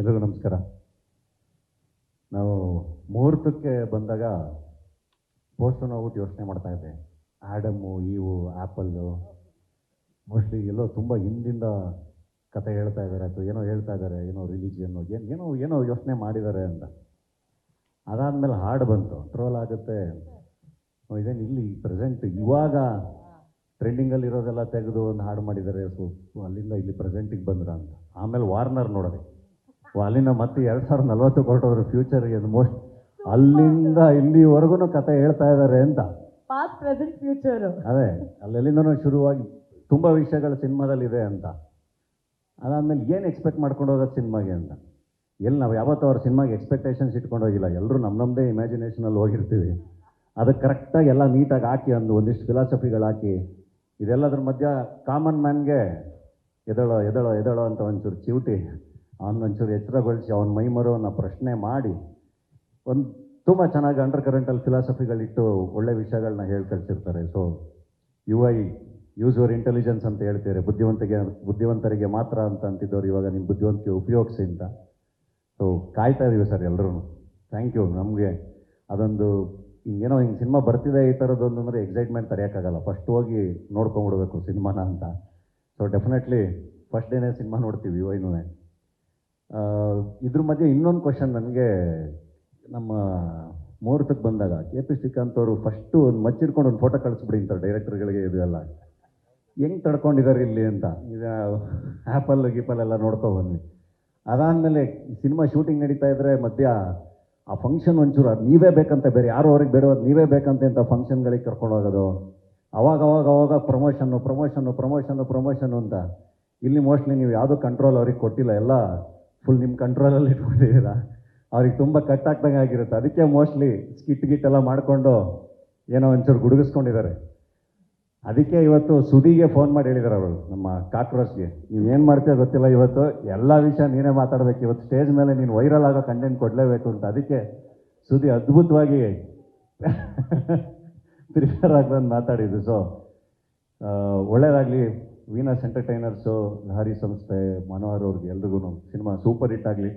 ಎಲ್ರಿಗೂ ನಮಸ್ಕಾರ. ನಾವು ಮುಹೂರ್ತಕ್ಕೆ ಬಂದಾಗ ಪೋಸ್ಟರ್ ನೋಡ್ಬಿಟ್ಟು ಯೋಚನೆ ಮಾಡ್ತಾ ಇದ್ದೆ. ಆ್ಯಡಮ್ಮು, ಈವು, ಆ್ಯಪಲ್ಲು ಮೋಸ್ಟ್ಲಿ ಎಲ್ಲೋ ತುಂಬ ಹಿಂದಿಂದ ಕತೆ ಹೇಳ್ತಾ ಇದ್ದಾರೆ ಅಥವಾ ಏನೋ ಹೇಳ್ತಾ ಇದ್ದಾರೆ, ಏನೋ ರಿಲಿಜಿಯನ್ನು ಏನೋ ಯೋಚನೆ ಮಾಡಿದ್ದಾರೆ ಅಂತ. ಅದಾದಮೇಲೆ ಹಾಡು ಬಂತು, ಟ್ರೋಲ್ ಆಗುತ್ತೆ, ಇದೇನು ಇಲ್ಲಿ ಪ್ರೆಸೆಂಟ್ ಇವಾಗ ಟ್ರೆಂಡಿಂಗಲ್ಲಿರೋದೆಲ್ಲ ತೆಗೆದು ಒಂದು ಹಾಡು ಮಾಡಿದ್ದಾರೆ, ಸೊ ಅಲ್ಲಿಂದ ಇಲ್ಲಿ ಪ್ರೆಸೆಂಟಿಗೆ ಬಂದ್ರ ಅಂತ. ಆಮೇಲೆ ವಾರ್ನರ್ ನೋಡಿದೆ, ಅಲ್ಲಿಂದ ಮತ್ತೆ 2040 ಹೊರಟೋದ್ರು ಫ್ಯೂಚರ್ಗೆ. ಮೋಸ್ಟ್ ಅಲ್ಲಿಂದ ಇಲ್ಲಿವರೆಗೂ ಕತೆ ಹೇಳ್ತಾ ಇದ್ದಾರೆ ಅಂತ. ಪಾಸ್ಟ್ ಪ್ರೆಸೆಂಟ್ ಫ್ಯೂಚರು ಅದೇ ಅಲ್ಲೆಲ್ಲಿಂದನೂ ಶುರುವಾಗಿ ತುಂಬ ವಿಷಯಗಳು ಸಿನಿಮಾದಲ್ಲಿದೆ ಅಂತ. ಅದಾದಮೇಲೆ ಏನು ಎಕ್ಸ್ಪೆಕ್ಟ್ ಮಾಡ್ಕೊಂಡು ಹೋಗೋದು ಸಿನಿಮಾಗೆ ಅಂತ. ಎಲ್ಲಿ ನಾವು ಯಾವತ್ತೂ ಅವ್ರ ಸಿನಿಮಾಗೆ ಎಕ್ಸ್ಪೆಕ್ಟೇಷನ್ಸ್ ಇಟ್ಕೊಂಡು ಹೋಗಿಲ್ಲ. ಎಲ್ಲರೂ ನಮ್ಮದೇ ಇಮ್ಯಾಜಿನೇಷನಲ್ಲಿ ಹೋಗಿರ್ತೀವಿ. ಅದಕ್ಕೆ ಕರೆಕ್ಟಾಗಿ ಎಲ್ಲ ನೀಟಾಗಿ ಹಾಕಿ ಒಂದಿಷ್ಟು ಫಿಲಾಸಫಿಗಳು ಹಾಕಿ, ಇದೆಲ್ಲದ್ರ ಮಧ್ಯ ಕಾಮನ್ ಮ್ಯಾನ್ಗೆ ಎದಳೋ ಎದಳೋ ಎದಳೋ ಅಂತ ಒಂಚೂರು ಚಿವುಟಿ ಅವನೊಂಚೂರು ಎಚ್ಚರಗೊಳಿಸಿ ಅವನ ಮೈಮರವನ್ನು ಪ್ರಶ್ನೆ ಮಾಡಿ ಒಂದು ತುಂಬ ಚೆನ್ನಾಗಿ ಅಂಡರ್ ಕರೆಂಟಲ್ಲಿ ಫಿಲಾಸಫಿಗಳಿಟ್ಟು ಒಳ್ಳೆ ವಿಷಯಗಳನ್ನ ಹೇಳಿ ಕಳಿಸಿರ್ತಾರೆ. So UI use your intelligence ಅಂತ ಹೇಳ್ತಾರೆ. ಬುದ್ಧಿವಂತರಿಗೆ ಮಾತ್ರ ಅಂತ ಅಂತಿದ್ದವ್ರು ಇವಾಗ ನಿಮ್ಮ ಬುದ್ಧಿವಂತಿಕೆ ಉಪಯೋಗಿಸಿ ಅಂತ. ಸೊ ಕಾಯ್ತಾ ಇದೀವಿ ಸರ್ ಎಲ್ಲರೂ. Thank you. ನಮಗೆ ಅದೊಂದು ಹಿಂಗೇನೋ ಹಿಂಗೆ ಸಿನಿಮಾ ಬರ್ತಿದೆ ಈ ಥರದ್ದೊಂದು ಅಂದರೆ ಎಕ್ಸೈಟ್ಮೆಂಟ್ ತಡೆಯೋಕ್ಕಾಗಲ್ಲ. ಫಸ್ಟ್ ಹೋಗಿ ನೋಡ್ಕೊಂಬಿಡ್ಬೇಕು ಸಿನಿಮಾನ ಅಂತ. ಸೊ ಡೆಫಿನೆಟ್ಲಿ ಫಸ್ಟ್ ಡೇನೇ ಸಿನಿಮಾ ನೋಡ್ತೀವಿ UIನೂ. ಇದ್ರ ಮಧ್ಯೆ ಇನ್ನೊಂದು ಕ್ವಶನ್ ನನಗೆ, ನಮ್ಮ ಮುಹೂರ್ತಕ್ಕೆ ಬಂದಾಗ KP ಶ್ರೀಕಾಂತ್ ಅವರು ಫಸ್ಟು ಒಂದು ಮಚ್ಚಿಡ್ಕೊಂಡು ಒಂದು ಫೋಟೋ ಕಳಿಸ್ಬಿಡಿ ಅಂತಾರೆ ಡೈರೆಕ್ಟರ್ಗಳಿಗೆ. ಇದು ಎಲ್ಲ ಹೆಂಗೆ ತಡ್ಕೊಂಡಿದ್ದಾರೆ ಇಲ್ಲಿ ಅಂತ. ಈಗ ಆ್ಯಪಲ್ ಗೀಪಲ್ಲೆಲ್ಲ ನೋಡ್ಕೊಬಂದ್ವಿ. ಅದಾದಮೇಲೆ ಸಿನಿಮಾ ಶೂಟಿಂಗ್ ನಡೀತಾ ಇದ್ದರೆ ಮಧ್ಯ ಆ ಫಂಕ್ಷನ್ ಒಂಚೂರು ಅದು ನೀವೇ ಬೇಕಂತ, ಬೇರೆ ಯಾರು ಅವ್ರಿಗೆ ಬೇಡೋದು ನೀವೇ ಬೇಕಂತ ಅಂತ ಫಂಕ್ಷನ್ಗಳಿಗೆ ಕರ್ಕೊಂಡು ಹೋಗೋದು. ಅವಾಗ ಪ್ರಮೋಷನ್ನು ಅಂತ. ಇಲ್ಲಿ ಮೋಸ್ಟ್ಲಿ ನೀವು ಯಾವುದೂ ಕಂಟ್ರೋಲ್ ಅವ್ರಿಗೆ ಕೊಟ್ಟಿಲ್ಲ, ಎಲ್ಲ ಫುಲ್ ನಿಮ್ಮ ಕಂಟ್ರೋಲಲ್ಲಿ ಇಟ್ಕೊಂಡಿದ್ದೀರಾ. ಅವ್ರಿಗೆ ತುಂಬ ಕಟ್ಟಾಕ್ದಂಗೆ ಆಗಿರುತ್ತೆ. ಅದಕ್ಕೆ ಮೋಸ್ಟ್ಲಿ ಸ್ಕಿಟ್ ಎಲ್ಲ ಮಾಡಿಕೊಂಡು ಏನೋ ಒಂಚೂರು ಗುಡುಗಿಸ್ಕೊಂಡಿದ್ದಾರೆ. ಅದಕ್ಕೆ ಇವತ್ತು ಸುದಿಗೆ ಫೋನ್ ಮಾಡಿ ಹೇಳಿದ್ದಾರೆ ಅವರು, ನಮ್ಮ ಕಾಕ್ರೋಚ್ಗೆ, ನೀವು ಏನು ಮಾಡ್ತೀಯೋ ಗೊತ್ತಿಲ್ಲ, ಇವತ್ತು ಎಲ್ಲ ವಿಷಯ ನೀನೇ ಮಾತಾಡಬೇಕು, ಇವತ್ತು ಸ್ಟೇಜ್ ಮೇಲೆ ನೀನು ವೈರಲ್ ಆಗೋ ಕಂಟೆಂಟ್ ಕೊಡಲೇಬೇಕು ಅಂತ. ಅದಕ್ಕೆ ಸುದಿ ಅದ್ಭುತವಾಗಿ ಪ್ರಿಪೇರ್ ಆಗಿ ಬಂದು ಮಾತಾಡಿದ್ದು. ಸೊ ಒಳ್ಳೆಯದಾಗಲಿ. ವೀನಸ್ ಎಂಟರ್ಟೈನರ್ಸು, ಲಹರಿ ಸಂಸ್ಥೆ, ಮನೋಹರ್ ಅವ್ರಿಗೆ ಎಲ್ರಿಗೂ ಸಿನಿಮಾ ಸೂಪರ್ ಹಿಟ್ ಆಗಲಿ.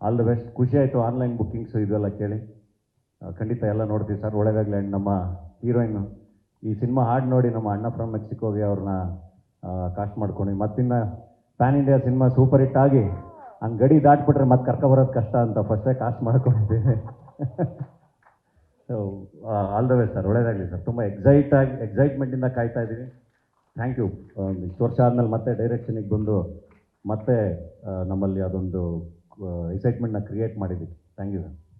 All the best. ಖುಷಿ ಆಯಿತು ಆನ್ಲೈನ್ ಬುಕ್ಕಿಂಗ್ಸು ಇದೆಲ್ಲ ಕೇಳಿ. ಖಂಡಿತ ಎಲ್ಲ ನೋಡ್ತೀವಿ ಸರ್, ಒಳ್ಳೆಯದಾಗಲಿ. ಆ್ಯಂಡ್ ನಮ್ಮ ಹೀರೋಯಿನ್ ಈ ಸಿನಿಮಾ ಹಾಡು ನೋಡಿ ನಮ್ಮ ಅಣ್ಣ ಫ್ರಮ್ ಮೆಕ್ಸಿಕೋಗೆ ಅವ್ರನ್ನ ಕಾಸ್ಟ್ ಮಾಡ್ಕೊಂಡು ಮತ್ತಿನ್ನು pan India cinema super hit ಆಗಿ ಹಂಗೆ ಗಡಿ ದಾಟ್ಬಿಟ್ರೆ ಮತ್ತೆ ಕರ್ಕೊಬರೋದು ಕಷ್ಟ ಅಂತ ಫಸ್ಟೇ ಕಾಸ್ಟ್ ಮಾಡ್ಕೊಂಡಿದ್ದೇವೆ. So all the way sir, ಒಳ್ಳೆಯದಾಗಲಿ ಸರ್. ತುಂಬ ಎಕ್ಸೈಟ್ಮೆಂಟಿಂದ ಕಾಯ್ತಾ ಇದ್ದೀವಿ. Thank you. ಇಷ್ಟು ವರ್ಷ ಆದಮೇಲೆ ಮತ್ತೆ ಡೈರೆಕ್ಷನಿಗೆ ಬಂದು ಮತ್ತೆ ನಮ್ಮಲ್ಲಿ ಅದೊಂದು ಎಕ್ಸೈಟ್ಮೆಂಟ್ನ ಕ್ರಿಯೇಟ್ ಮಾಡಿದ್ದೀವಿ. Thank you sir.